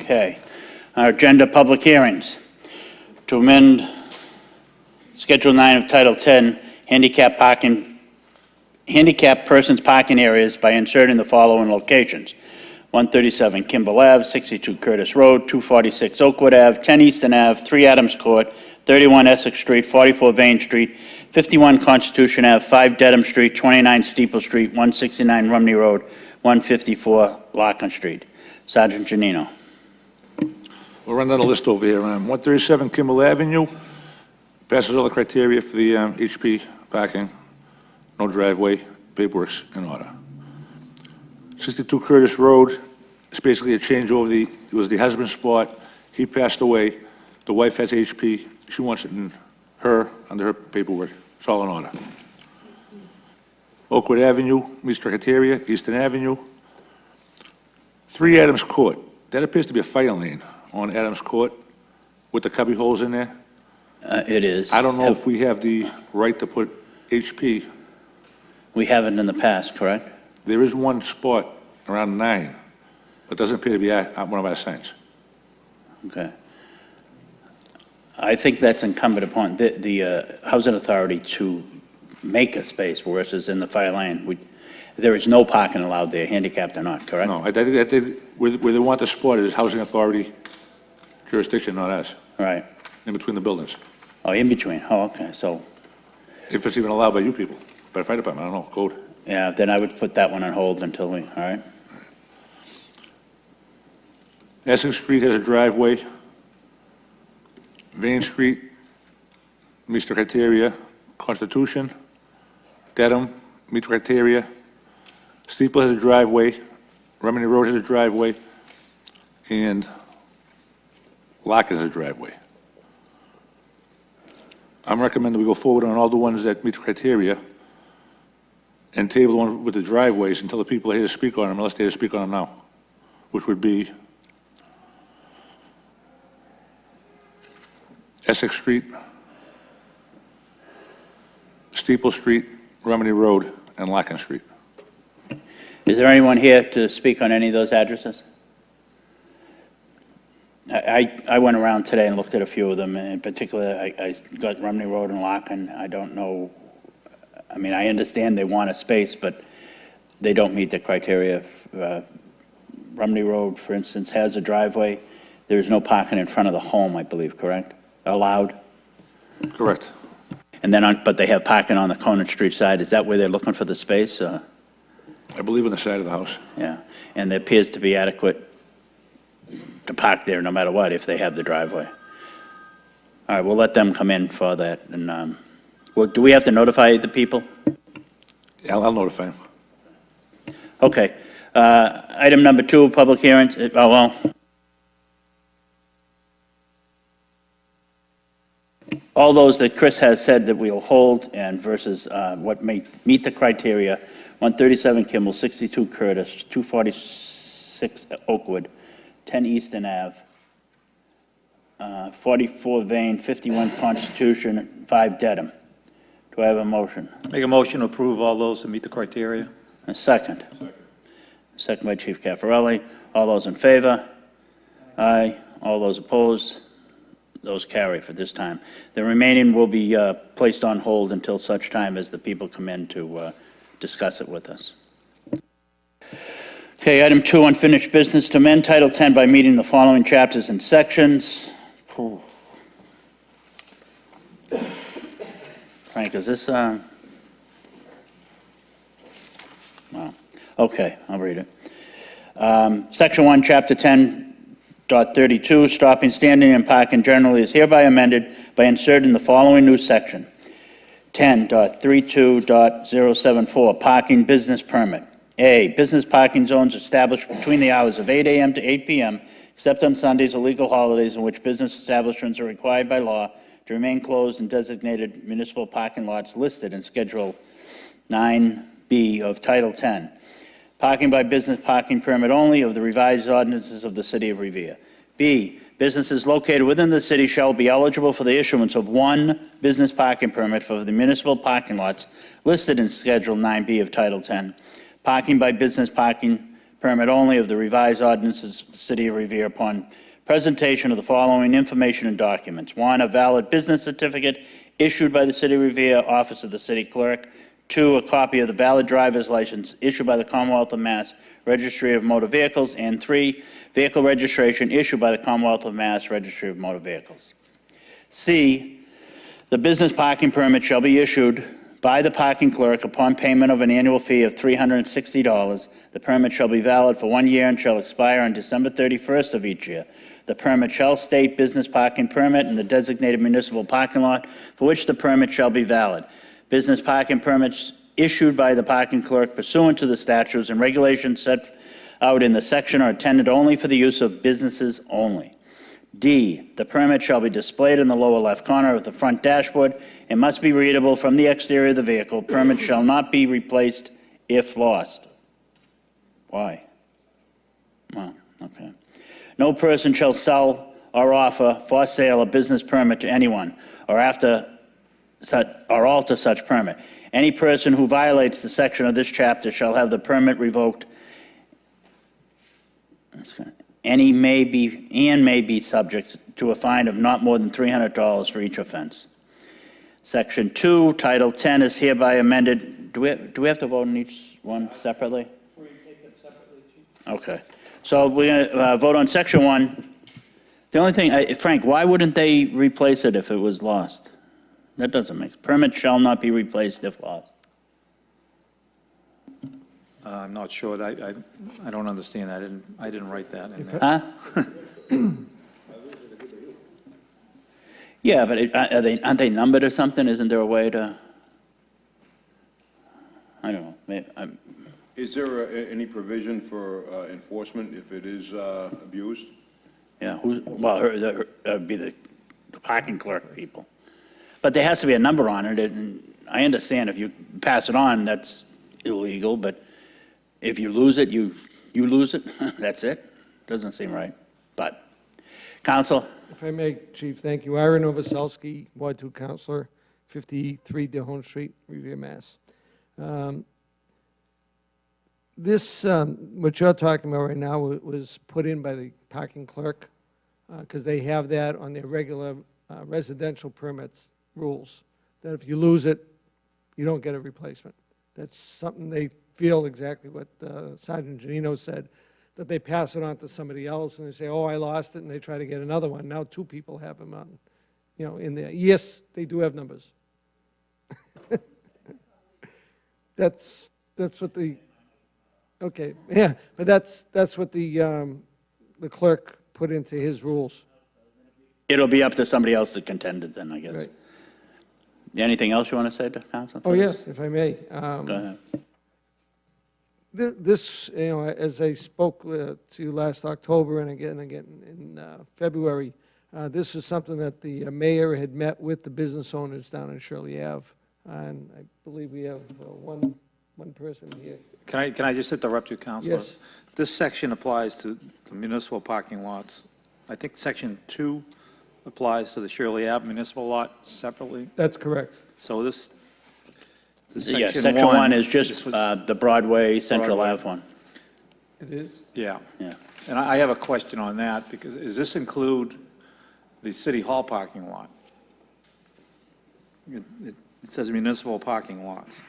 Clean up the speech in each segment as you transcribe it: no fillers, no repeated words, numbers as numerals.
Okay. Our agenda, public hearings. To amend Schedule 9 of Title 10, handicap persons parking areas by inserting the following locations: 137 Kimball Ave, 62 Curtis Road, 246 Oakwood Ave, 10 Easton Ave, 3 Adams Court, 31 Essex Street, 44 Vane Street, 51 Constitution Ave, 5 Dedham Street, 29 Steeple Street, 169 Rumney Road, 154 Locken Street. Sergeant Janino. We'll run down the list over here. 137 Kimball Avenue passes all the criteria for the HP parking. No driveway, paperwork's in order. 62 Curtis Road, it's basically a change over it was the husband's spot. He passed away. The wife has HP. She wants it under her paperwork. It's all in order. Oakwood Avenue meets the criteria. Eastern Avenue. 3 Adams Court. That appears to be a fire lane on Adams Court with the cubby holes in there. It is. I don't know if we have the right to put HP. We haven't in the past, correct? There is one spot around 9, but doesn't appear to be one of our signs. Okay. I think that's incumbent upon the Housing Authority to make a space versus in the fire lane. There is no parking allowed there, handicapped or not, correct? No, I think where they want the spot is Housing Authority jurisdiction, not us, Right. in between the buildings. Oh, in between. Oh, okay. So, If it's even allowed by you people, by the fire department, I don't know, code. yeah, then I would put that one on hold until we, all right? Essex Street has a driveway. Vane Street meets the criteria. Constitution, Dedham meets criteria. Steeple has a driveway. Remini Road has a driveway. And Locken has a driveway. I'm recommending we go forward on all the ones that meet the criteria and table the one with the driveways until the people are here to speak on them, unless they're here to speak on them now, which would be Essex Street, Steeple Street, Remini Road, and Locken Street. Is there anyone here to speak on any of those addresses? I went around today and looked at a few of them. In particular, I got Rumney Road and Locken. I don't know, I mean, I understand they want a space, but they don't meet the criteria. Rumney Road, for instance, has a driveway. There is no parking in front of the home, I believe, correct? Allowed? Correct. And then, but they have parking on the Conant Street side. Is that where they're looking for the space? I believe on the side of the house. Yeah, and there appears to be adequate to park there no matter what if they have the driveway. All right, we'll let them come in for that. And well, do we have to notify the people? Yeah, I'll notify him. Okay. Item number 2, public hearings. All those that Chris has said that we'll hold and versus what may meet the criteria: 137 Kimball, 62 Curtis, 246 Oakwood, 10 Eastern Ave, 44 Vane, 51 Constitution, 5 Dedham. Do I have a motion? Make a motion to approve all those that meet the criteria. A second. Second by Chief Caffarelli. All those in favor? Aye. All those opposed? Those carry for this time. The remaining will be placed on hold until such time as the people come in to discuss it with us. Okay, item 2, unfinished business, to amend Title 10 by meeting the following chapters and sections. Ooh. Frank, is this, wow. Okay, I'll read it. Section 1, Chapter 10.32, stopping, standing, and parking generally is hereby amended by inserting the following new section. 10.32.074, parking business permit. A, business parking zones established between the hours of 8 a.m. to 8 p.m., except on Sundays or legal holidays in which business establishments are required by law to remain closed in designated municipal parking lots listed in Schedule 9B of Title 10. Parking by business parking permit only of the revised ordinances of the City of Revere. B, businesses located within the city shall be eligible for the issuance of 1 business parking permit for the municipal parking lots listed in Schedule 9B of Title 10. Parking by business parking permit only of the revised ordinances of the City of Revere upon presentation of the following information and documents. One, a valid business certificate issued by the City of Revere, Office of the City Clerk. Two, a copy of the valid driver's license issued by the Commonwealth of Mass Registry of Motor Vehicles. And three, vehicle registration issued by the Commonwealth of Mass Registry of Motor Vehicles. C, the business parking permit shall be issued by the parking clerk upon payment of an annual fee of $360. The permit shall be valid for 1 year and shall expire on December 31st of each year. The permit shall state business parking permit in the designated municipal parking lot for which the permit shall be valid. Business parking permits issued by the parking clerk pursuant to the statutes and regulations set out in the section are intended only for the use of businesses only. D, the permit shall be displayed in the lower left corner of the front dashboard and must be readable from the exterior of the vehicle. Permit shall not be replaced if lost. Why? Well, okay. No person shall sell or offer for sale a business permit to anyone or alter such permit. Any person who violates the section of this chapter shall have the permit revoked. Any may be subject to a fine of not more than $300 for each offense. Section 2, Title 10 is hereby amended. Do we have to vote on each one separately? We take them separately, Chief. Okay. So we're going to vote on Section 1. The only thing, Frank, why wouldn't they replace it if it was lost? That doesn't make, permit shall not be replaced if lost. I'm not sure, I don't understand, I didn't write that in there. Huh? Yeah, but aren't they numbered or something? Isn't there a way to, I don't know, maybe, Is there any provision for enforcement if it is abused? yeah, that'd be the parking clerk people. But there has to be a number on it, and I understand if you pass it on, that's illegal, but if you lose it, you lose it, that's it. Doesn't seem right, but. Counsel? If I may, Chief, thank you. Ira Novoselsky, Ward 2 Counselor, 53 DeHone Street, Revere, Mass. This, what you're talking about right now was put in by the parking clerk, because they have that on their regular residential permits rules, that if you lose it, you don't get a replacement. That's something they feel exactly what Sergeant Janino said, that they pass it on to somebody else and they say, oh, I lost it, and they try to get another one. Now 2 people have them on, in there. Yes, they do have numbers. That's what the, okay, yeah, but that's what the clerk put into his rules. It'll be up to somebody else that contended then, I guess. Right. Anything else you want to say to counsel? Oh, yes, if I may. Go ahead. This, as I spoke to you last October and again in February, this is something that the mayor had met with the business owners down in Shirley Ave, and I believe we have one person here. Can I just interrupt you, Counselor? Yes. This section applies to the municipal parking lots. I think Section 2 applies to the Shirley Ave municipal lot separately. That's correct. So this Yeah, Section Section 1 is this just was- the Broadway, Central Broadway. Ave one. It is? Yeah. Yeah. And I have a question on that, because does this include the City Hall parking lot? It says municipal parking lots.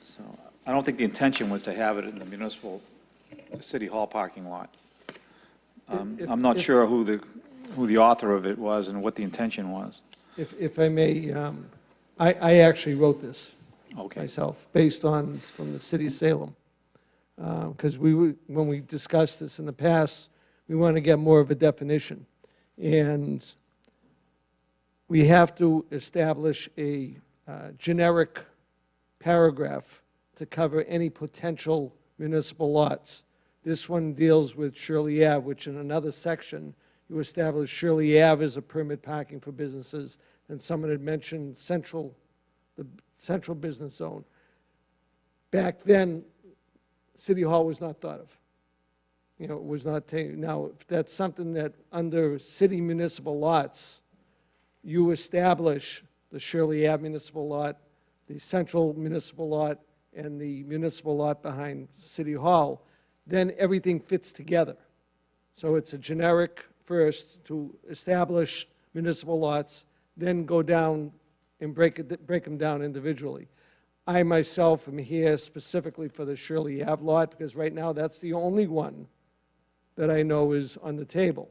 So I don't think the intention was to have it in the municipal, City Hall parking lot. I'm not sure who the author of it was and what the intention was. If I may, I actually wrote this Okay. myself, based on, from the city of Salem. Because when we discussed this in the past, we want to get more of a definition. And we have to establish a generic paragraph to cover any potential municipal lots. This one deals with Shirley Ave, which in another section, you establish Shirley Ave as a permit parking for businesses. And someone had mentioned the central business zone. Back then, City Hall was not thought of. It was not taken. Now, if that's something that under city municipal lots, you establish the Shirley Ave municipal lot, the central municipal lot, and the municipal lot behind City Hall, then everything fits together. So it's a generic first to establish municipal lots, then go down and break them down individually. I myself am here specifically for the Shirley Ave lot, because right now that's the only one that I know is on the table.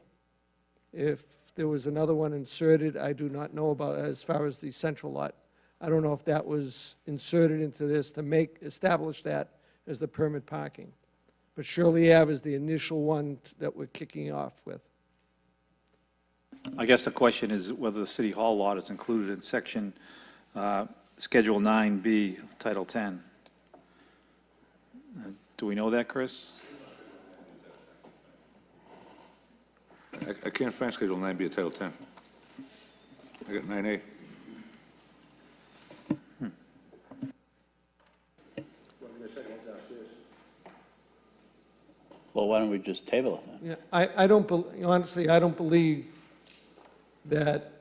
If there was another one inserted, I do not know about as far as the central lot. I don't know if that was inserted into this to establish that as the permit parking. But Shirley Ave is the initial one that we're kicking off with. I guess the question is whether the City Hall lot is included in section, Schedule 9B of Title 10. Do we know that, Chris? I can't find Schedule 9B of Title 10. I got 9A. Well, why don't we just table it then? Yeah, I don't, honestly, I don't believe that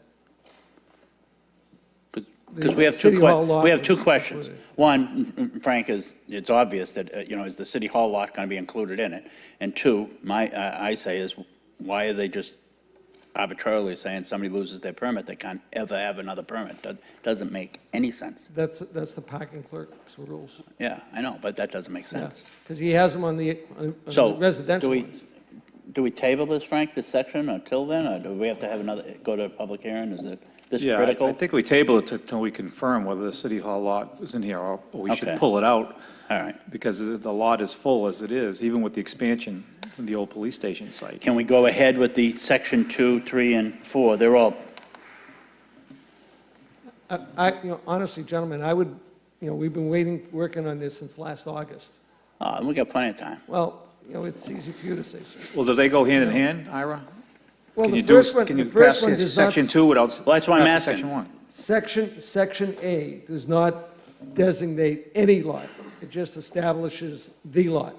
Because we have City Hall lot we have two was questions. included. One, Frank, is, it's obvious that, is the City Hall lot going to be included in it? And two, I say is, why are they just arbitrarily saying somebody loses their permit, they can't ever have another permit? That doesn't make any sense. that's the parking clerk's rules. Yeah, I know, but that doesn't make sense. Because he has them on the So, residential do we, ones. do we table this, Frank, this section until then, or do we have to have go to a public hearing? Is it this Yeah, critical? I think we table it until we confirm whether the City Hall lot is in here, or we should Okay. pull it out. All right. Because the lot is full as it is, even with the expansion in the old police station site. Can we go ahead with the section 2, 3, and 4? They're all, Honestly, gentlemen, I would, we've been working on this since last August. we got plenty of time. Well, it's easy for you to say, sir. Well, do they go hand in hand, Ira? Well, Can the you do, first one, can the you first pass one does not, section 2 without Well, that's why I'm passing asking. section 1? section A does not designate any lot. It just establishes the lot.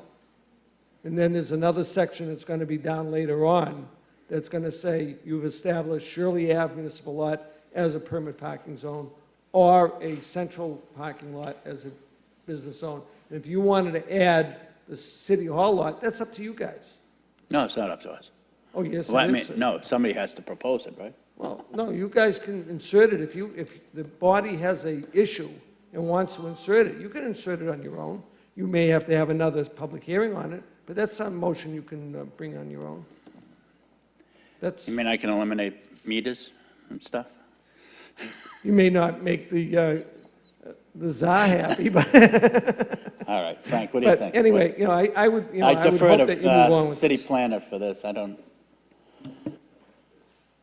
And then there's another section that's going to be down later on that's going to say you've established Shirley Ave municipal lot as a permit parking zone or a central parking lot as a business zone. And if you wanted to add the City Hall lot, that's up to you guys. No, it's not up to us. Oh, yes, Well, I it mean, is. sir. no, somebody has to propose it, right? Well, no, you guys can insert it. If the body has a issue and wants to insert it, you can insert it on your own. You may have to have another public hearing on it, but that's some motion you can bring on your own. That's, You mean I can eliminate meters and stuff? you may not make the czar happy, but, All right, Frank, what do you but think? anyway, I would, I I would defer hope that you move on to with city this. planner for this. I don't,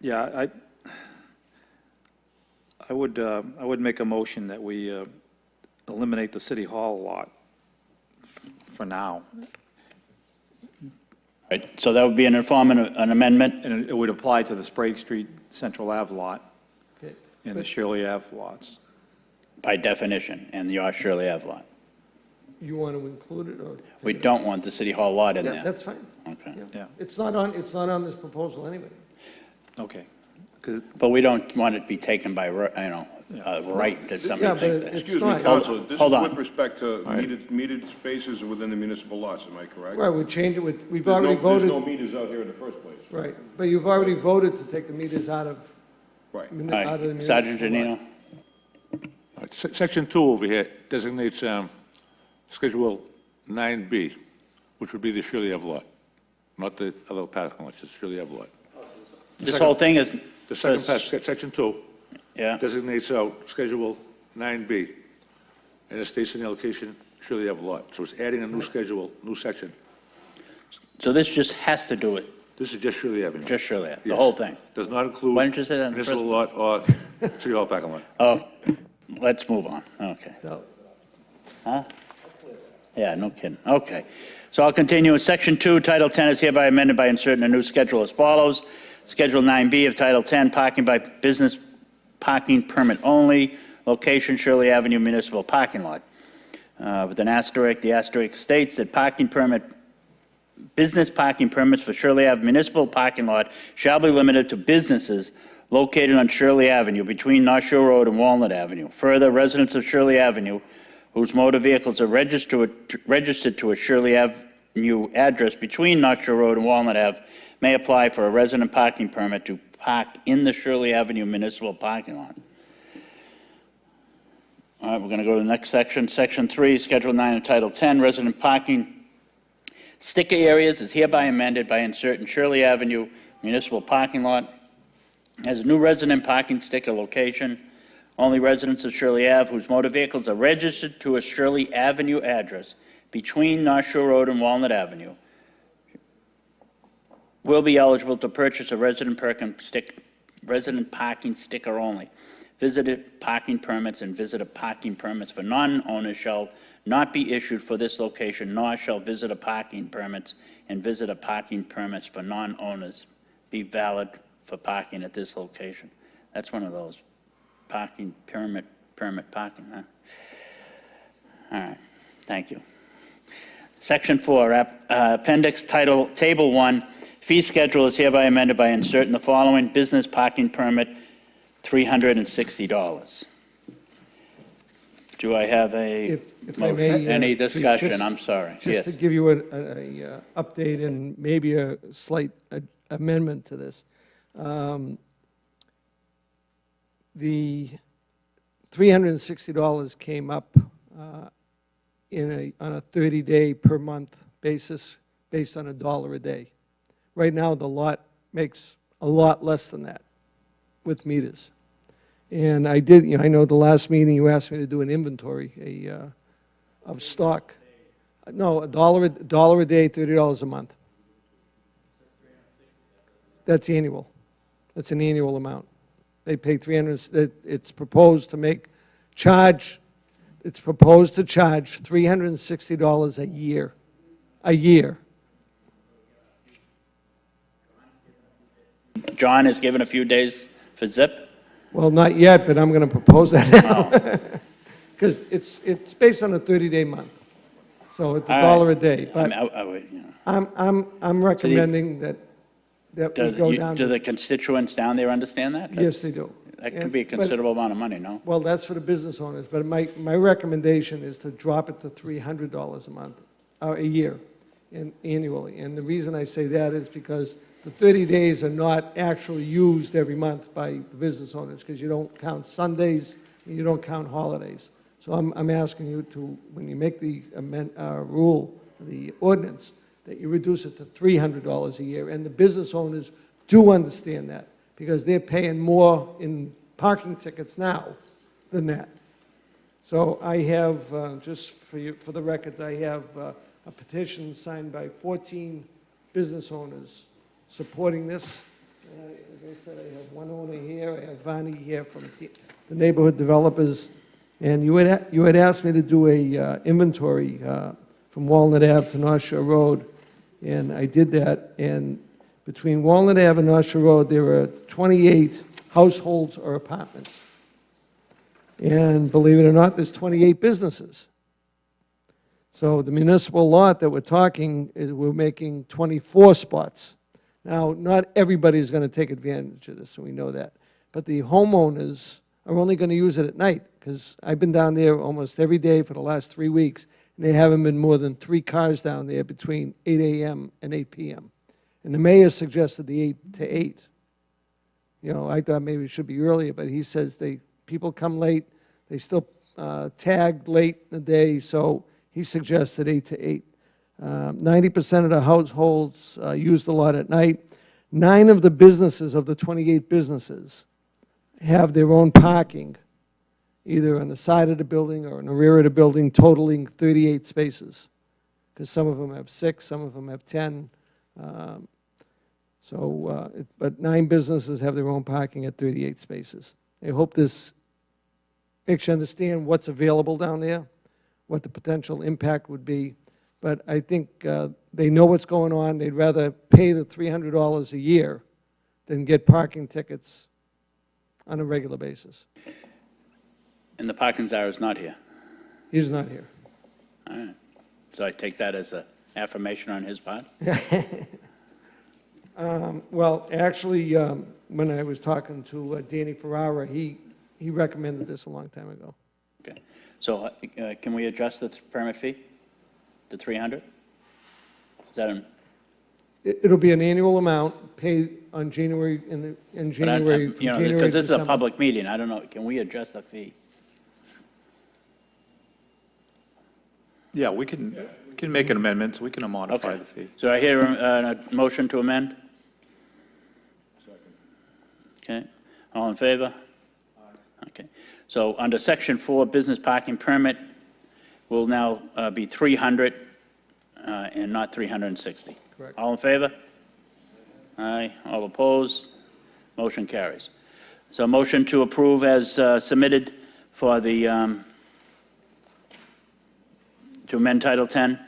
Yeah, I would make a motion that we eliminate the City Hall lot for now. right, so that would be an amendment? And it would apply to the Sprague Street Central Ave lot Okay. and the Shirley Ave lots. By definition, and the Shirley Ave lot. You want to include it, or? We don't want the City Hall lot in Yeah, there. that's fine. Okay. Yeah. It's not on this proposal anyway. Okay. 'Cause- But we don't want it to be taken by, right that Yeah, somebody but thinks that. it's Excuse me, not. Counselor, this is Hold on. with respect to metered spaces within the municipal lots, am I correct? Right, we change it with, we've There's already no, there's voted. no meters out here in the first place. Right, but you've already voted to take the meters out of, Right. All out of the right, Sergeant municipal lot. Janino? All right, Section 2 over here designates Schedule 9B, which would be the Shirley Ave lot, not the other parking lot, just Shirley Ave lot. This whole thing is, The second says- part, Section 2, yeah, designates out Schedule 9B, and it states in the allocation Shirley Ave lot. So it's adding a new schedule, new section. so this just has to do it, This is just Shirley Avenue. just Shirley Ave, the Yes. whole thing. Does not include Why didn't you say that in the municipal first lot or City Hall parking lot. Oh, let's move on, okay. So, Yeah, no kidding. Okay. So I'll continue with Section 2, Title 10 is hereby amended by inserting a new schedule as follows. Schedule 9B of Title 10, parking by business parking permit only, location Shirley Avenue Municipal Parking Lot. With an asterisk, the asterisk states that business parking permits for Shirley Ave Municipal Parking Lot shall be limited to businesses located on Shirley Avenue between North Shore Road and Walnut Avenue. Further, residents of Shirley Avenue whose motor vehicles are registered to a Shirley Avenue address between North Shore Road and Walnut Ave may apply for a resident parking permit to park in the Shirley Avenue municipal parking lot. All right, we're going to go to the next section. Section 3, Schedule 9 of Title 10, resident parking sticker areas is hereby amended by inserting Shirley Avenue municipal parking lot as a new resident parking sticker location. Only residents of Shirley Ave whose motor vehicles are registered to a Shirley Avenue address between North Shore Road and Walnut Avenue will be eligible to purchase a resident parking sticker only. Visitor parking permits and visitor parking permits for non-owners shall not be issued for this location, nor shall visitor parking permits and visitor parking permits for non-owners be valid for parking at this location. That's one of those parking permit parking, huh? All right, thank you. Section 4, Appendix Title, Table 1, fee schedule is hereby amended by inserting the following: business parking permit, $360. Do I have a If I may, motion? Any discussion? just- I'm sorry. Just to Yes. give you a update and maybe a slight amendment to this. The $360 came up on a 30-day per month basis based on $1 a day. Right now, the lot makes a lot less than that with meters. And I did, I know the last meeting you asked me to do an inventory of stock. No, $1 a day, $30 a month. That's annual. That's an annual amount. They pay it's proposed to charge $360 a year. A year. John is given a few days for zip? Well, not yet, but I'm going to propose that now. Because it's based on a 30-day month. So it's $1 a day. But I would, you know. I'm recommending that we go down Do to... the constituents down there understand that? Yes, they do. That could be a considerable amount of money, no? Well, that's for the business owners, but my recommendation is to drop it to $300 a month, a year, annually. And the reason I say that is because the 30 days are not actually used every month by the business owners, because you don't count Sundays, and you don't count holidays. So I'm asking you to, when you make the rule, the ordinance, that you reduce it to $300 a year. And the business owners do understand that, because they're paying more in parking tickets now than that. So I have, just for you, for the records, I have a petition signed by 14 business owners supporting this. As I said, I have one owner here, I have Vani here from the neighborhood developers. And you had asked me to do a inventory from Walnut Ave to North Shore Road, and I did that. And between Walnut Ave and North Shore Road, there were 28 households or apartments. And believe it or not, there's 28 businesses. So the municipal lot that we're talking is we're making 24 spots. Now, not everybody's going to take advantage of this, so we know that. But the homeowners are only going to use it at night, because I've been down there almost every day for the last 3 weeks, and there haven't been more than 3 cars down there between 8 a.m. and 8 p.m. And the mayor suggested the 8 to 8. You know, I thought maybe it should be earlier, but he says people come late, they still tag late in the day, so he suggested 8 to 8. 90% of the households use the lot at night. 9 of the businesses, of the 28 businesses, have their own parking, either on the side of the building or in the rear of the building, totaling 38 spaces. Because some of them have 6, some of them have 10. But 9 businesses have their own parking at 38 spaces. I hope this makes you understand what's available down there, what the potential impact would be. But I think they know what's going on. They'd rather pay the $300 a year than get parking tickets on a regular basis. And the parking czar is not here. He's not here. All right. So I take that as an affirmation on his part? Well, actually, when I was talking to Danny Ferrara, he recommended this a long time ago. Okay. So can we adjust the permit fee to 300? Is that an? It'll be an annual amount paid on January, in But I- January, you from know, January because to this is a December. public meeting, I don't know, can we adjust the fee? Yeah, we can make an amendment, we can modify Okay. the fee. So I hear a motion to amend? Okay, all in favor? Okay, so under Section 4, business parking permit will now be 300 and not 360. Correct. All in favor? Aye, all opposed? Motion carries. So motion to approve as submitted for the, to amend Title 10?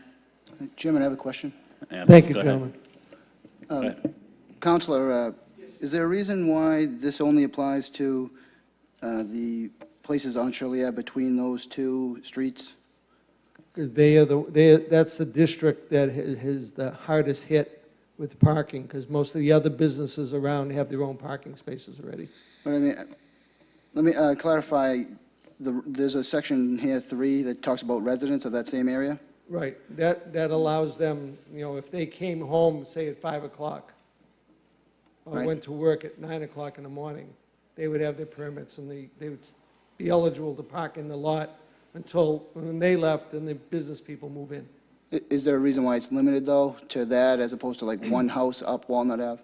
Chairman, I have a question. Yeah, Thank you, go ahead. gentlemen. Go ahead. Counselor, is there a reason why this only applies to the places on Shirley Ave between those two streets? 'Cause that's the district that has the hardest hit with parking, because most of the other businesses around have their own parking spaces already. But I mean, let me clarify, there's a section here, 3, that talks about residents of that same area? Right, that allows them, if they came home, say at 5 o'clock, or Right. went to work at 9 o'clock in the morning, they would have their permits, and they would be eligible to park in the lot until, when they left, then the business people move in. Is there a reason why it's limited, though, to that, as opposed to like one house up Walnut Ave?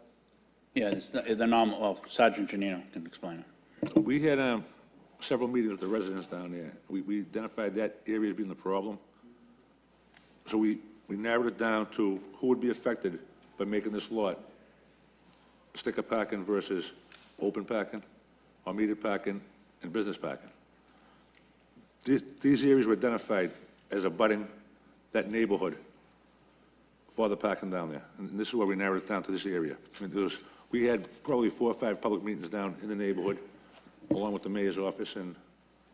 Yeah, it's the normal, well, Sergeant Janino can explain it. We had several meetings with the residents down there. We identified that area as being the problem. So we narrowed it down to who would be affected by making this lot sticker parking versus open parking, or metered parking, and business parking. These areas were identified as abutting that neighborhood for the parking down there. And this is why we narrowed it down to this area. I mean, we had probably 4 or 5 public meetings down in the neighborhood, along with the mayor's office and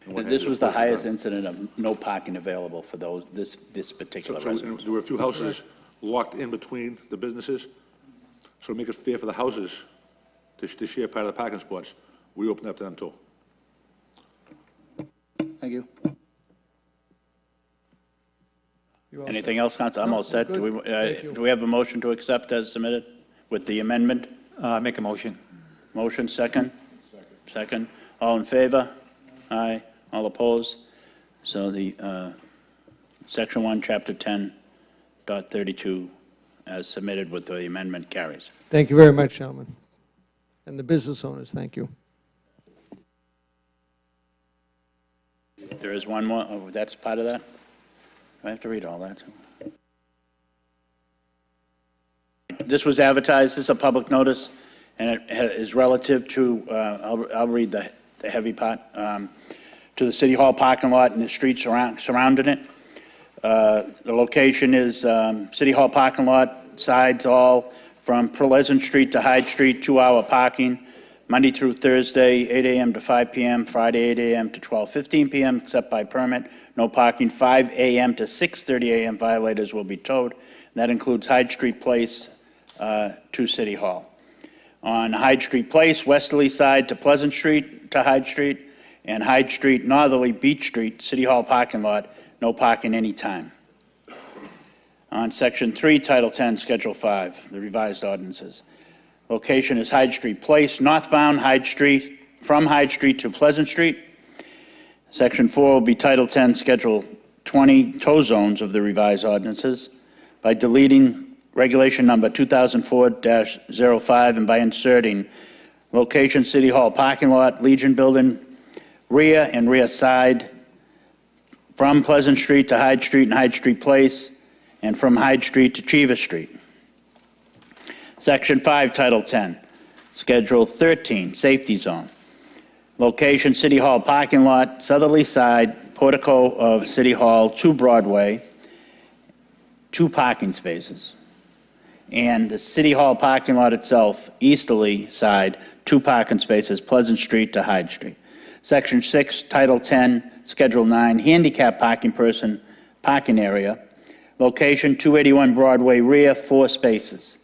what have This you. was the highest incident of no parking available for this particular So residence. there were a few houses locked in between the businesses. So to make it fair for the houses to share part of the parking spots, we opened up to them too. Thank you. You all set? Anything else, Counsel? I'm No, all set. good. Thank you. Do we have a motion to accept as submitted with the amendment? Make a motion. Motion, second? Second. All in favor? Aye. All opposed? So the Section 1, Chapter 10.32, as submitted with the amendment, carries. Thank you very much, gentlemen. And the business owners, thank you. There is one more, oh, that's part of that? I have to read all that. This was advertised, this is a public notice, and it is relative to, I'll read the heavy part, to the City Hall parking lot and the streets surrounding it. The location is City Hall parking lot, sides all from Pleasant Street to Hyde Street, 2-hour parking, Monday through Thursday, 8 a.m. to 5 p.m., Friday, 8 a.m. to 12:15 p.m., except by permit. No parking, 5 a.m. to 6:30 a.m. Violators will be towed. That includes Hyde Street Place to City Hall. On Hyde Street Place, westerly side to Pleasant Street to Hyde Street, and Hyde Street, northerly Beach Street, City Hall parking lot, no parking anytime. On Section 3, Title 10, Schedule 5, the revised ordinances. Location is Hyde Street Place, northbound Hyde Street, from Hyde Street to Pleasant Street. Section 4 will be Title 10, Schedule 20, tow zones of the revised ordinances by deleting regulation number 2004-05 and by inserting location City Hall parking lot, Legion Building, rear and rear side, from Pleasant Street to Hyde Street and Hyde Street Place, and from Hyde Street to Cheever Street. Section 5, Title 10, Schedule 13, Safety Zone. Location, City Hall parking lot, southerly side, portico of City Hall to Broadway, 2 parking spaces. And the City Hall parking lot itself, easterly side, 2 parking spaces, Pleasant Street to Hyde Street. Section 6, Title 10, Schedule 9, handicap parking area. Location, 281 Broadway rear, 4 spaces.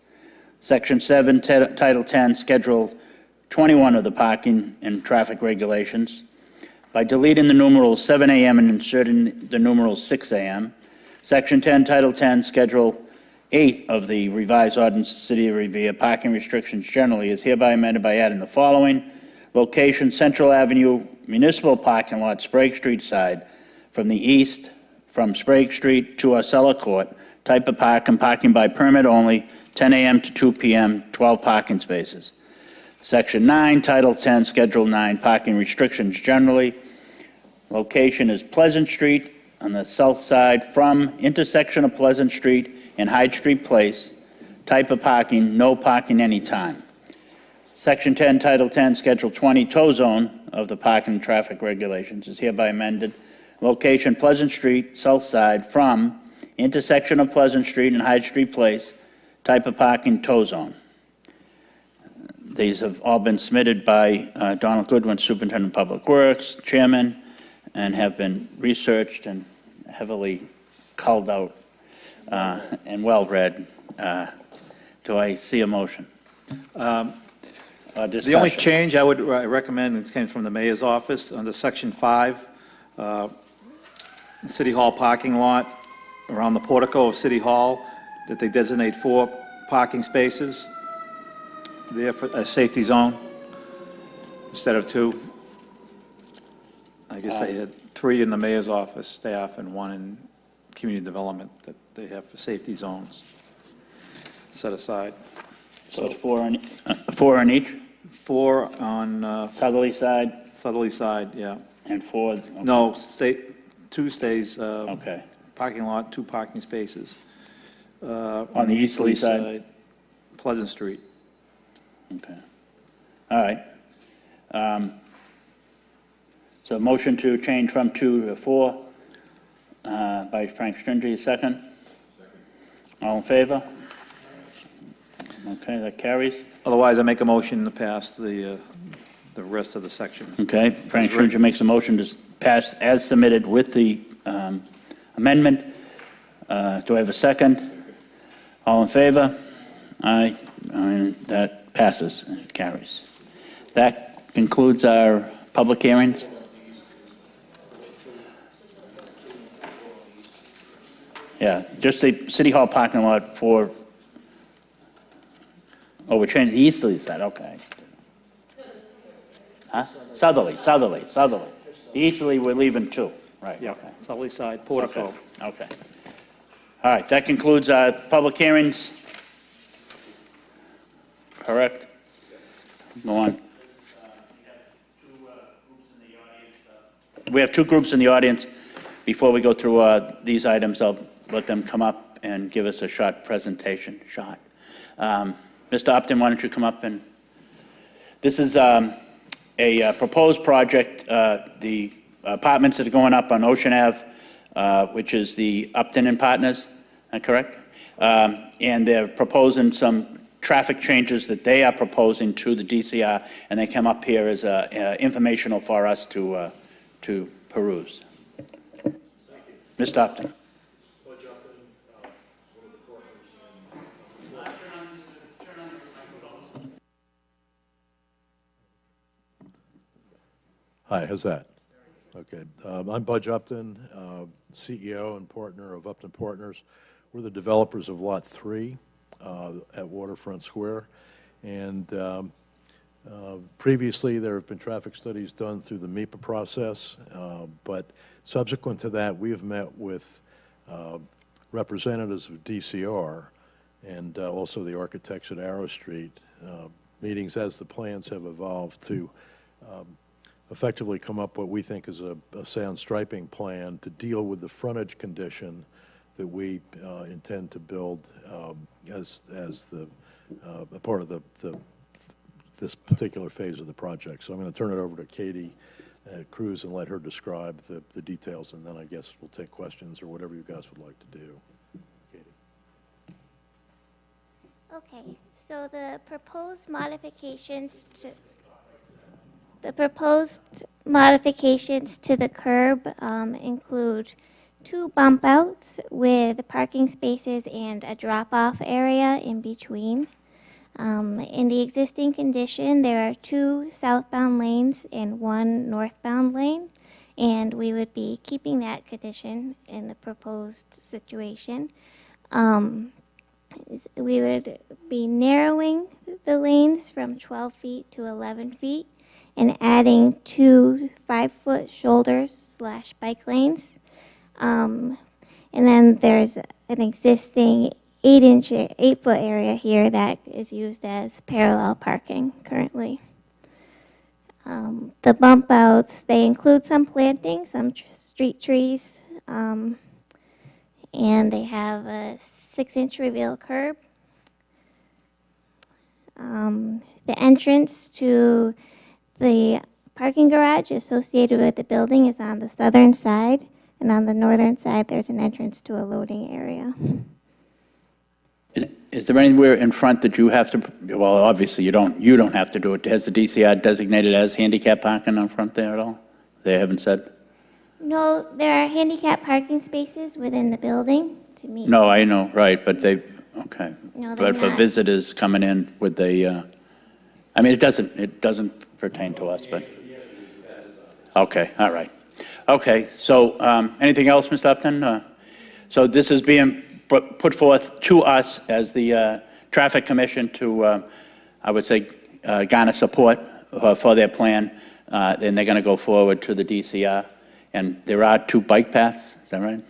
Section 7, Title 10, Schedule 21 of the parking and traffic regulations by deleting the numeral 7 a.m. and inserting the numeral 6 a.m. Section 10, Title 10, Schedule 8 of the revised ordinance of the City of Revere, parking restrictions generally, is hereby amended by adding the following: location, Central Avenue, municipal parking lot, Sprague Street side, from the east, from Sprague Street to Arcella Court. Type of parking by permit only, 10 a.m. to 2 p.m., 12 parking spaces. Section 9, Title 10, Schedule 9, parking restrictions generally. Location is Pleasant Street on the south side from intersection of Pleasant Street and Hyde Street Place. Type of parking, no parking anytime. Section 10, Title 10, Schedule 20, tow zone of the parking and traffic regulations is hereby amended. Location Pleasant Street, south side from intersection of Pleasant Street and Hyde Street Place. Type of parking, tow zone. These have all been submitted by Donald Goodwin, Superintendent of Public Works, Chairman, and have been researched and heavily culled out and well-read. Do I see a motion? The only Discussion. change I would recommend, it came from the mayor's office, under Section 5, City Hall parking lot, around the portico of City Hall, that they designate 4 parking spaces there for a safety zone instead of 2. I guess they had 3 in the mayor's office staff and 1 in community development that they have for safety zones set aside. So it's 4 on each? 4 on Southerly side southerly side, yeah. and 4? No, 2 stays, Okay. parking lot, 2 parking spaces. On the easterly side? Pleasant Street. Okay. All right. So motion to change from 2 to 4 by Frank Stringy, second? All in favor? Okay, that carries. Otherwise, I make a motion to pass the rest of the sections. Okay, Frank Stringy makes a motion to pass as submitted with the amendment. Do I have a second? All in favor? Aye, and that passes and carries. That concludes our public hearings. Yeah, just the City Hall parking lot for, oh, we're changing the easterly side, okay. Huh? Southerly. The easterly, we're leaving 2, right, Yeah, okay. southerly side, portico. Okay. All right, that concludes our public hearings. Correct? Go on. We have 2 groups in the audience. Before we go through these items, I'll let them come up and give us a short presentation. Mr. Upton, why don't you come up and, this is a proposed project, the apartments that are going up on Ocean Ave, which is the Upton and Partners, correct? And they're proposing some traffic changes that they are proposing to the DCR, and they come up here as informational for us to peruse. Mr. Upton. Hi, how's that? Okay. I'm Budge Upton, CEO and partner of Upton Partners. We're the developers of Lot 3 at Waterfront Square. And previously, there have been traffic studies done through the MEPA process. But subsequent to that, we have met with representatives of DCR and also the architects at Arrow Street, meetings as the plans have evolved to effectively come up what we think is a sound striping plan to deal with the frontage condition that we intend to build as the a part of this particular phase of the project. So I'm going to turn it over to Katie Cruz and let her describe the details, and then I guess we'll take questions or whatever you guys would like to do. Katie. Okay, so the proposed modifications to the curb include 2 bump outs with parking spaces and a drop-off area in between. In the existing condition, there are 2 southbound lanes and 1 northbound lane. and we would be keeping that condition in the proposed situation. We would be narrowing the lanes from 12 feet to 11 feet and adding 2 5-foot shoulders / bike lanes. And then there's an existing 8-foot area here that is used as parallel parking currently. The bump outs, they include some planting, some street trees, and they have a 6-inch reveal curb. The entrance to the parking garage associated with the building is on the southern side, and on the northern side, there's an entrance to a loading area. Is there anywhere in front that you have to, well, obviously, you don't have to do it. Has the DCR designated as handicap parking on front there at all? They haven't said? No, there are handicap parking spaces within the building to meet. No, I know, right, but they, okay. No, they're But for not. visitors coming in, would they, I mean, it doesn't pertain to us, but, okay, all right. Okay, so, anything else, Mr. Upton? So this is being put forth to us as the Traffic Commission to, I would say, garner support for their plan, and they're going to go forward to the DCR. And there are 2 bike paths, is that right?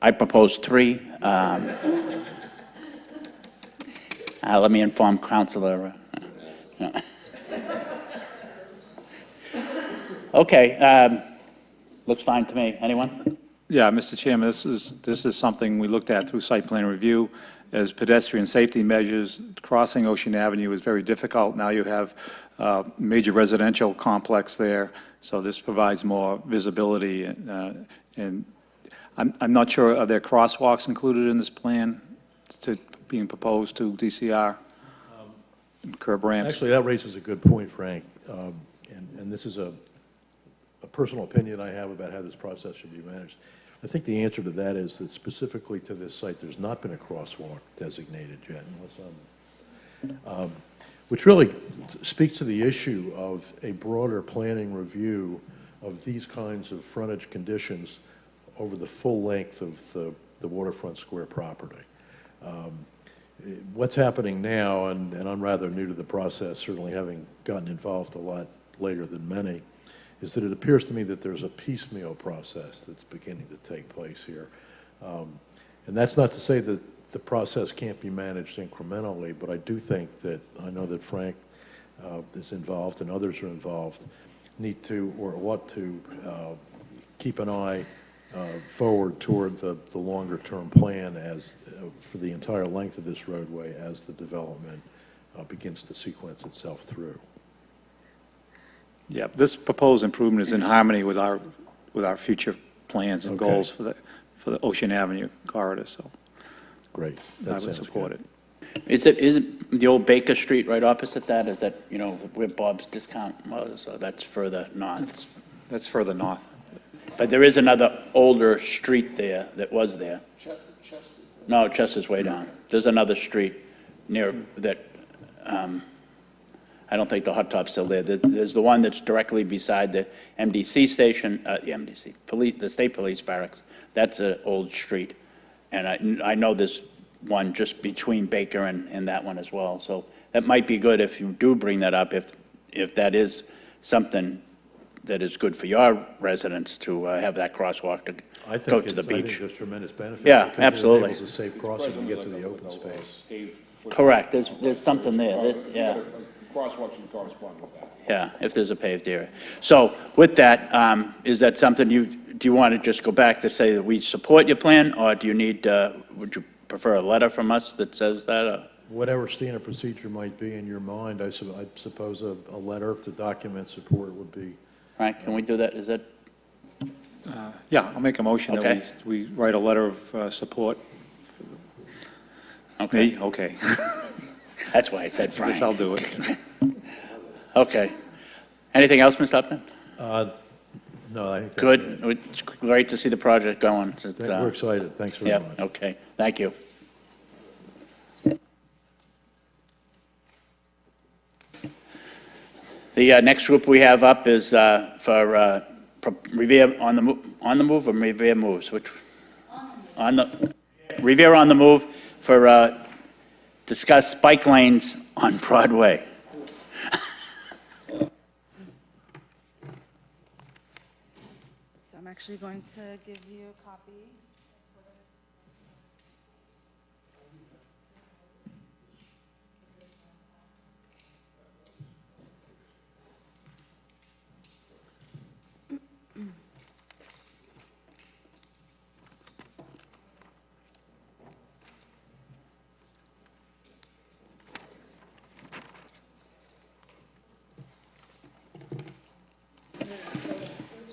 I propose 3. Let me inform Councilor. Okay, looks fine to me. Anyone? Yeah, Mr. Chairman, this is something we looked at through site plan review as pedestrian safety measures. Crossing Ocean Avenue is very difficult. Now you have a major residential complex there, so this provides more visibility. And I'm not sure, are there crosswalks included in this plan being proposed to DCR? Curb ramps? Actually, that raises a good point, Frank. And this is a personal opinion I have about how this process should be managed. I think the answer to that is that specifically to this site, there's not been a crosswalk designated yet, which really speaks to the issue of a broader planning review of these kinds of frontage conditions over the full length of the waterfront square property. What's happening now, and I'm rather new to the process, certainly having gotten involved a lot later than many, is that it appears to me that there's a piecemeal process that's beginning to take place here. And that's not to say that the process can't be managed incrementally, but I do think that, I know that Frank is involved and others are involved, need to or ought to keep an eye forward toward the longer-term plan as for the entire length of this roadway as the development begins to sequence itself through. Yeah, this proposed improvement is in harmony with our future plans and Okay. goals for the Ocean Avenue corridor, so Great. I That would sounds support good. it. Is it the old Baker Street right opposite that? Is that, where Bob's Discount was? So that's further north. That's further north. But there is another older street there that was there. No, Chester's way down. There's another street near that, I don't think the hot top's still there. There's the one that's directly beside the MDC station, the state police barracks. That's an old street. And I know there's one just between Baker and that one as well. So that might be good if you do bring that up, if that is something that is good for your residents to have that crosswalk to go to the I think beach. there's tremendous benefit. Yeah, because absolutely. It enables a safe crossing to get to the open space. Correct, there's something there, yeah. Crosswalks should correspond with that. Yeah, if there's a paved area. So with that, is that something do you want to just go back to say that we support your plan, or do you need, would you prefer a letter from us that says that? Or? Whatever standard procedure might be in your mind, I suppose a letter to document support would be. Right, can we do that? Is that, Yeah, I'll make a motion Okay. that we write a letter of support. okay, Me? Okay. that's why I said I Frank. guess I'll do it. Okay. Anything else, Mr. Upton? No, I think that's Good, it. it's great to see the project going. It's, We're excited. Thanks very Yep, much. okay, thank you. The next group we have up is for Revere on the move or Revere moves? Which? On the, Revere on the move for, discuss bike lanes on Broadway. So I'm actually going to give you a copy.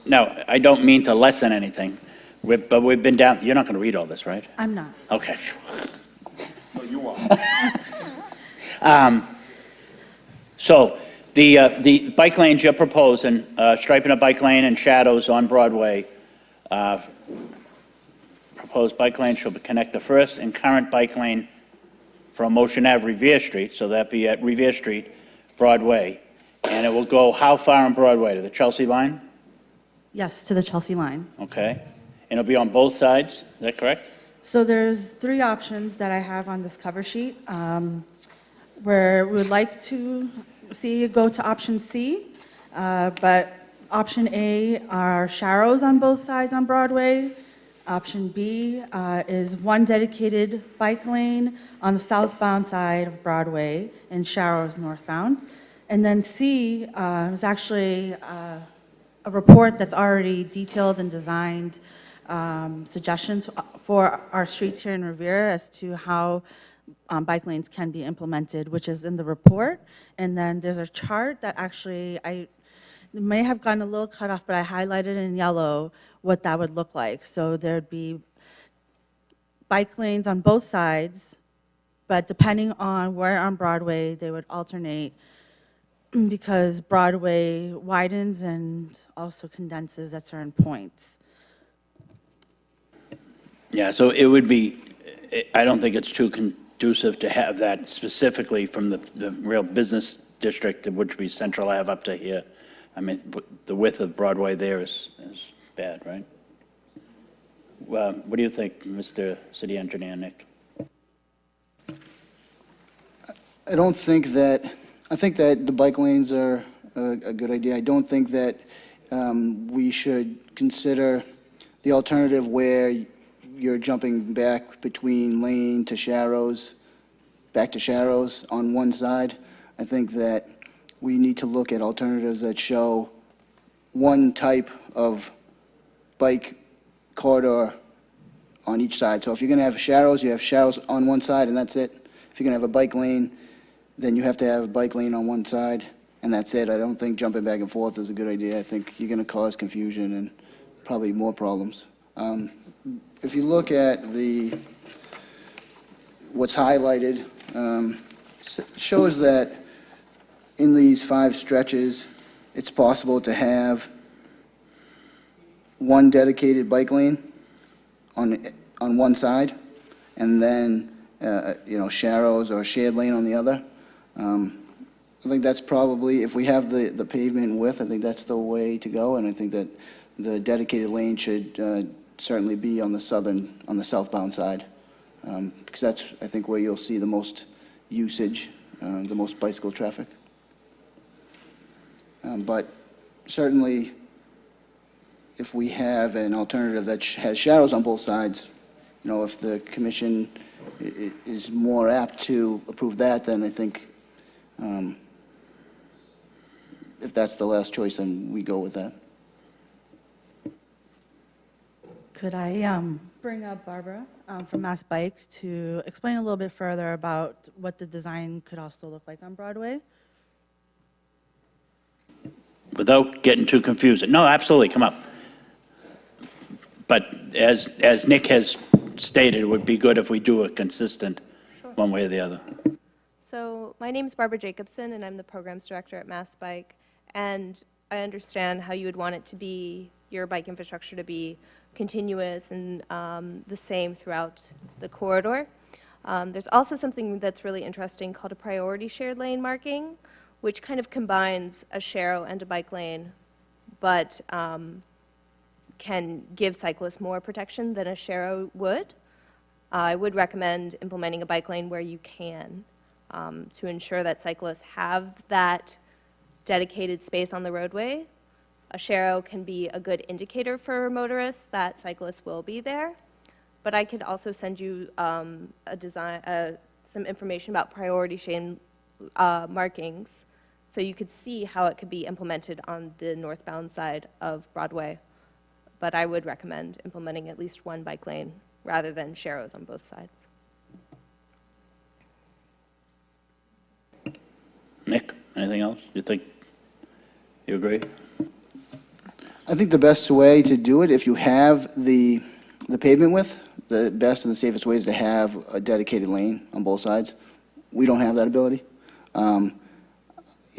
No, I don't mean to lessen anything, but we've been down, you're not going to read all this, right? I'm not. Okay. No, you are. So the bike lanes you're proposing, striping a bike lane and shadows on Broadway, proposed bike lane shall connect the first and current bike lane from Motion Ave, Revere Street, so that'd be at Revere Street, Broadway. And it will go how far on Broadway? To the Chelsea line? Yes, to the Chelsea line. Okay. And it'll be on both sides, is that correct? So there's 3 options that I have on this cover sheet, where we would like to see it go to option C, but option A are sharrows on both sides on Broadway. Option B is one dedicated bike lane on the southbound side of Broadway and sharrows northbound. And then C is actually a report that's already detailed and designed suggestions for our streets here in Revere as to how bike lanes can be implemented, which is in the report. And then there's a chart that actually it may have gotten a little cut off, but I highlighted in yellow what that would look like. So there'd be bike lanes on both sides, but depending on where on Broadway, they would alternate because Broadway widens and also condenses at certain points. Yeah, so it would be, I don't think it's too conducive to have that specifically from the real business district, which would be Central Ave up to here. I mean, the width of Broadway there is bad, right? Well, what do you think, Mr. City Engineer Nick? I think that the bike lanes are a good idea. I don't think that we should consider the alternative where you're jumping back between lane to sharrows, back to sharrows on one side. I think that we need to look at alternatives that show one type of bike corridor on each side. So if you're going to have sharrows, you have sharrows on one side and that's it. If you're going to have a bike lane, then you have to have a bike lane on one side and that's it. I don't think jumping back and forth is a good idea. I think you're going to cause confusion and probably more problems. If you look at what's highlighted, shows that in these 5 stretches, it's possible to have one dedicated bike lane on one side, and then, sharrows or shared lane on the other. I think that's probably, if we have the pavement width, I think that's the way to go, and I think that the dedicated lane should certainly be on the southbound side, because that's, I think, where you'll see the most usage, the most bicycle traffic. But certainly, if we have an alternative that has sharrows on both sides, if the commission is more apt to approve that, then I think if that's the last choice, then we go with that. Could I bring up Barbara from Mass Bike to explain a little bit further about what the design could also look like on Broadway? Without getting too confusing. No, absolutely, come up. But as Nick has stated, it would be good if we do it consistent, one way or the other. So my name is Barbara Jacobson, and I'm the programs director at Mass Bike. And I understand how you would want it to be, your bike infrastructure to be continuous and the same throughout the corridor. There's also something that's really interesting called a priority shared lane marking, which kind of combines a sharrow and a bike lane, but can give cyclists more protection than a Sharrow would. I would recommend implementing a bike lane where you can, to ensure that cyclists have that dedicated space on the roadway. A Sharrow can be a good indicator for motorists that cyclists will be there, but I could also send you some information about priority shade markings, so you could see how it could be implemented on the northbound side of Broadway. But I would recommend implementing at least one bike lane rather than Sharrows on both sides. Nick, anything else? You think, you agree? I think the best way to do it, if you have the pavement width, the best and the safest way is to have a dedicated lane on both sides. We don't have that ability. You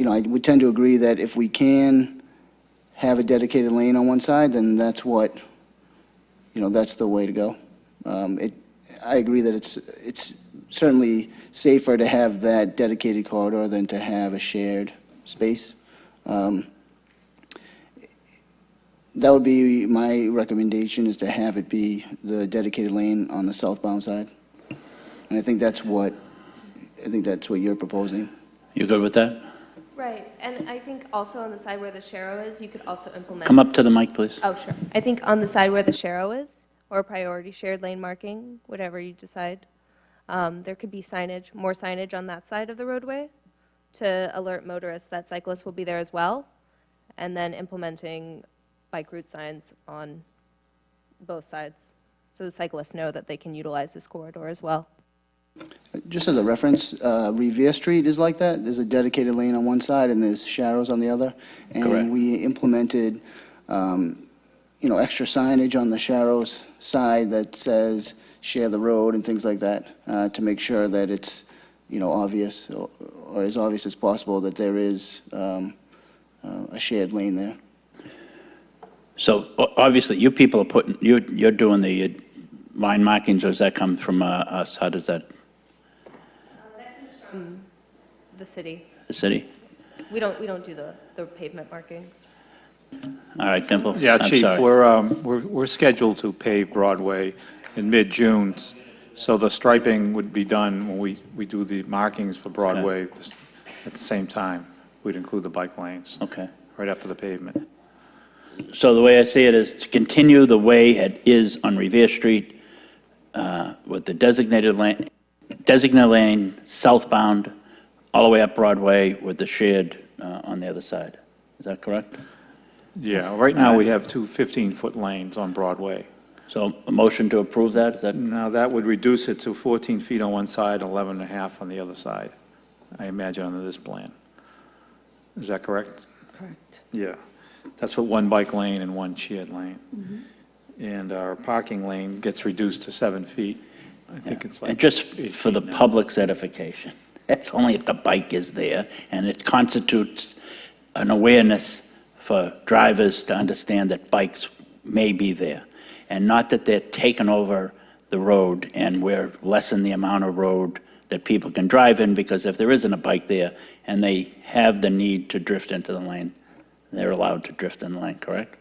know, I would tend to agree that if we can have a dedicated lane on one side, then that's what, you know, that's the way to go. I agree that it's certainly safer to have that dedicated corridor than to have a shared space. That would be my recommendation, is to have it be the dedicated lane on the southbound side. And I think that's what you're proposing. You good with that? Right, and I think also on the side where the Sharrow is, you could also implement. Come up to the mic, please. Oh, sure. I think on the side where the Sharrow is, or priority shared lane marking, whatever you decide, there could be signage, more signage on that side of the roadway to alert motorists that cyclists will be there as well, and then implementing bike route signs on both sides, so cyclists know that they can utilize this corridor as well. Just as a reference, Revere Street is like that. There's a dedicated lane on one side and there's Sharrows on the other. Correct. And we implemented, you know, extra signage on the Sharrows side that says share the road and things like that, to make sure that it's, you know, obvious, or as obvious as possible, that there is a shared lane there. So obviously, you people are putting, you're doing the line markings, or does that come from us? How does that, That comes from the city. the city? We don't do the pavement markings. All right, Dimple? Yeah, I'm Chief, sorry. we're scheduled to pave Broadway in mid-June, so the striping would be done when we do the markings for Broadway at the same time. We'd include the bike lanes Okay. right after the pavement. So the way I see it is to continue the way it is on Revere Street with the designated lane southbound, all the way up Broadway with the shared on the other side. Is that correct? Yeah, right now we have two 15-foot lanes on Broadway. So a motion to approve that, is that? Now, that would reduce it to 14 feet on one side, 11 and a half on the other side, I imagine under this plan. Is that correct? Correct. Yeah. That's what one bike lane and one shared lane. And our parking lane gets reduced to 7 feet. I think it's like And just 8 for the feet now. public's edification, that's only if the bike is there, and it constitutes an awareness for drivers to understand that bikes may be there, and not that they're taking over the road and we're lessen the amount of road that people can drive in, because if there isn't a bike there and they have the need to drift into the lane, they're allowed to drift in the lane, correct?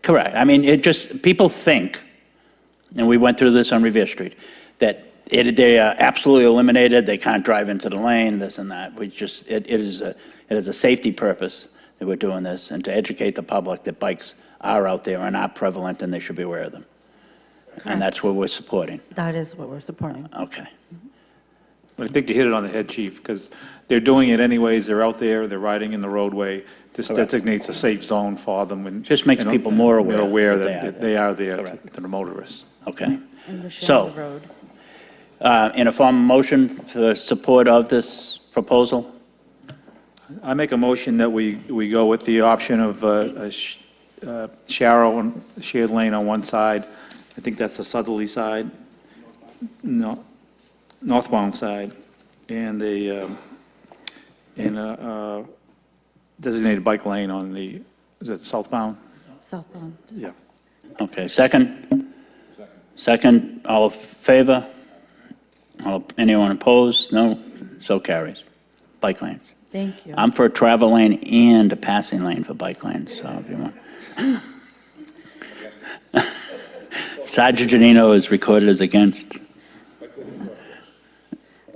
Correct. I mean, it just, people think, and we went through this on Revere Street, that they are absolutely eliminated, they can't drive into the lane, this and that. We just, it is a safety purpose that we're doing this, and to educate the public that bikes are out there and are prevalent, and they should be aware of them. And that's what we're supporting. That is what we're supporting. Okay. I think you hit it on the head, Chief, because they're doing it anyways, they're out there, they're riding in the roadway. This Correct. designates a safe zone for them. And Just makes you know, people more aware they're aware that that they are there Correct. to the motorists. Okay. And we're So- sharing the road. In a form of motion for support of this proposal? I make a motion that we go with the option of Sharrow and shared lane on one side. I think that's the southerly side. No, northbound side, and a designated bike lane on the, is it southbound? Southbound. Yeah. Okay, second? Second, all in favor? Anyone opposed? No? So carries. bike lanes. Thank you. I'm for a travel lane and a passing lane for bike lanes, so if you want. Sergeant Janino is recorded as against.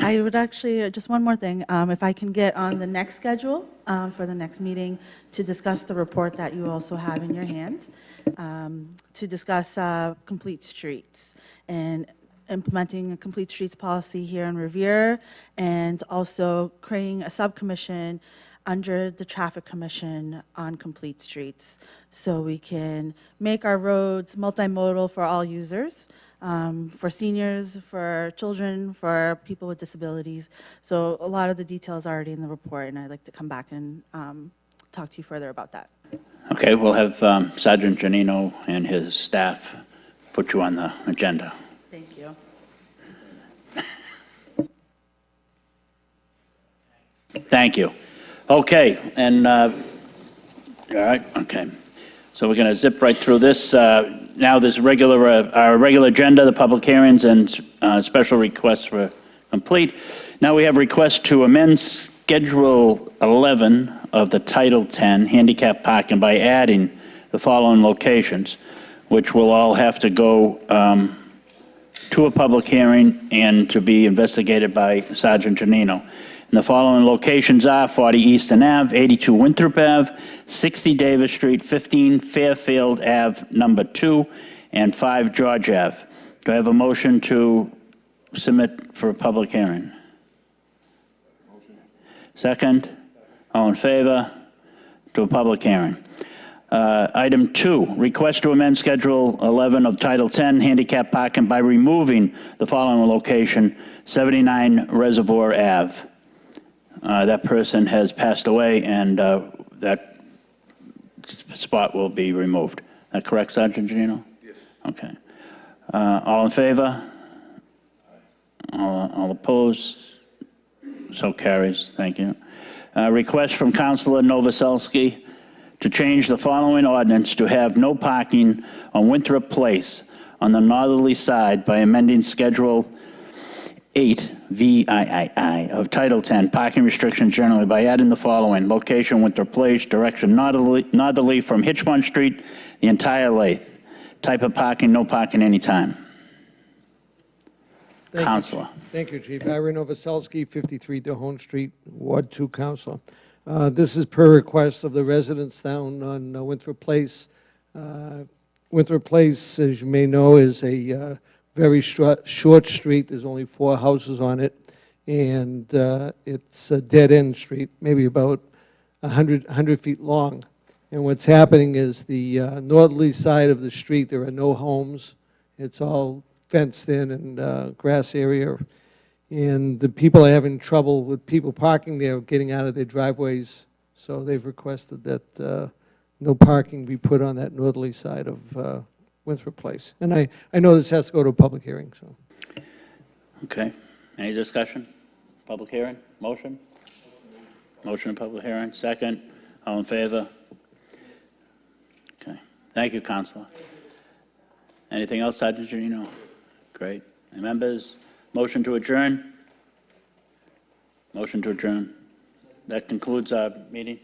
I would actually, just one more thing, if I can get on the next schedule for the next meeting to discuss the report that you also have in your hands, to discuss complete streets and implementing a complete streets policy here in Revere, and also creating a subcommission under the Traffic Commission on complete streets, so we can make our roads multimodal for all users, for seniors, for children, for people with disabilities. So a lot of the details are already in the report, and I'd like to come back and talk to you further about that. Okay, we'll have Sergeant Janino and his staff put you on the agenda. Thank you. Thank you. Okay, and, all right, okay. So we're going to zip right through this. Now there's our regular agenda, the public hearings and special requests were complete. Now we have requests to amend Schedule 11 of the Title 10 handicap parking by adding the following locations, which will all have to go to a public hearing and to be investigated by Sergeant Janino. And the following locations are 40 Eastern Ave, 82 Winthrop Ave, 60 Davis Street, 15 Fairfield Ave, number 2, and 5 George Ave. Do I have a motion to submit for a public hearing? Second? All in favor? To a public hearing. Item 2, request to amend Schedule 11 of Title 10 handicap parking by removing the following location, 79 Reservoir Ave. That person has passed away, and that spot will be removed. Is that correct, Sergeant Janino? Yes. Okay. All in favor? All opposed? So carries. Thank you. Request from Councilor Novoselsky to change the following ordinance to have no parking on Winthrop Place on the northerly side by amending Schedule 8 VIII of Title 10 parking restrictions generally by adding the following: location Winthrop Place, direction northerly from Hitchmont Street, the entire length. Type of parking, no parking anytime. Thank you. Counselor. Thank you, Chief. Ira Novoselsky, 53 DeHone Street, Ward 2 Counselor. This is per request of the residents down on Winthrop Place. Winthrop Place, as you may know, is a very short street. There's only 4 houses on it, and it's a dead-end street, maybe about 100 feet long. And what's happening is the northerly side of the street, there are no homes. It's all fenced in and grass area. And the people are having trouble with people parking there, getting out of their driveways. So they've requested that no parking be put on that northerly side of Winthrop Place. And I know this has to go to a public hearing, so. Okay. Any discussion? Public hearing? Motion? Motion to public hearing. Second? All in favor? Okay. Thank you, Counselor. Anything else, Sergeant Janino? Great. Any members? Motion to adjourn? Motion to adjourn. That concludes our meeting.